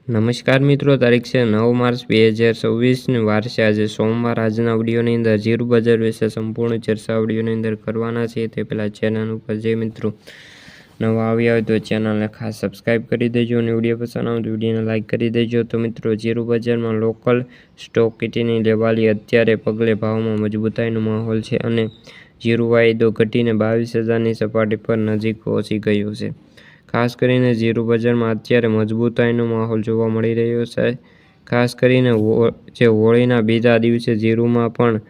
નમસ્કાર મિત્રો, તારીખ છે 9 માર્ચ 2024 વાર છે આજે સોમવાર। આજના વિડીયોની અંદર જીરું બજાર વિશે સંપૂર્ણ ચર્ચા વિડીયોની અંદર કરવાના છે। તે પહેલાં ચેનલ ઉપર જે મિત્રો નવા આવ્યા હોય તો ચેનલને ખાસ સબસ્ક્રાઈબ કરી દેજો અને વિડીયો પસંદ આવે તો વિડીયોને લાઇક કરી દેજો। તો મિત્રો, જીરું બજારમાં લોકલ સ્ટોકિસ્ટની લેવાલી અત્યારે પગલે ભાવમાં મજબૂતાઈનો માહોલ છે અને જીરું વાયદો ઘટીને 22,000ની સપાટી પર નજીક પહોંચી ગયો છે। ખાસ કરીને જીરું બજારમાં અત્યારે મજબૂતાઈનો માહોલ જોવા મળી રહ્યો છે। ખાસ કરીને હોળીના બીજા દિવસે જીરુમાં પણ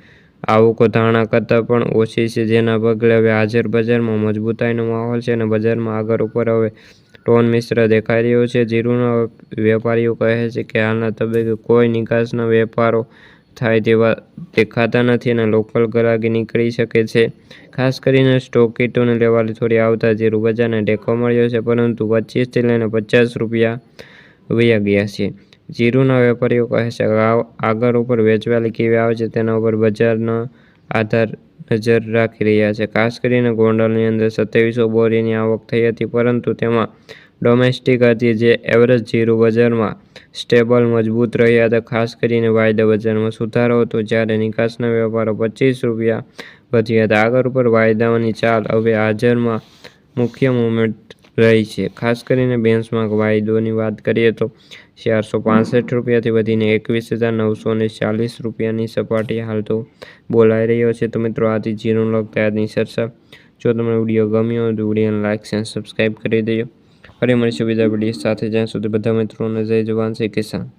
આવકો ધારણા કરતાં પણ ઓછી છે, જેના પગલે હવે હાજર બજારમાં મજબૂતાઈનો માહોલ છે અને બજારમાં આગળ ઉપર હવે ટોન મિશ્ર દેખાઈ રહ્યો છે। જીરુના વેપારીઓ કહે છે કે હાલના તબક્કે કોઈ નિકાસના વેપારો થાય તેવા દેખાતા નથી અને લોકલ ગ્રાહકી નીકળી શકે છે। ખાસ કરીને સ્ટોકિસ્ટોની લેવાલી થોડી આવતા જીરું બજારને ટેકો મળ્યો છે, પરંતુ 25 થી લઈને 50 રૂપિયા વયા ગયા છે। જીરુના વેપારીઓ કહે છે કે આગળ ઉપર વેચવાલી કેવી આવે છે તેના ઉપર બજારના આધાર નજર રાખી રહ્યા છે। ખાસ કરીને ગોંડલની અંદર 2700 બોરીની આવક થઈ હતી, પરંતુ તેમાં ડોમેસ્ટિક હતી, જે એવરેજ જીરું બજારમાં સ્ટેબલ મજબૂત રહ્યા હતા। ખાસ કરીને વાયદા બજારમાં સુધારો હતો, જ્યારે નિકાસના વેપારો 25 રૂપિયા વધ્યા હતા। આગળ ઉપર વાયદાઓની ચાલ હવે હાજરમાં મુખ્ય મૂવમેન્ટ રહી છે। ખાસ કરીને બેન્ચમાર્ક વાયદોની વાત કરીએ તો 465 રૂપિયાથી વધીને 21,940 રૂપિયાની સપાટી હાલ તો બોલાઈ રહ્યો છે। તો મિત્રો, આથી જીરું લગતા આજની ચર્ચા। જો તમને વિડીયો ગમ્યો હોય તો વિડીયોને લાઇક અને સબસ્ક્રાઈબ કરી દેજો। ફરી મળીશું બીજા વિડીયો સાથે, જ્યાં સુધી બધા મિત્રોને જય જવાન જય કિસાન।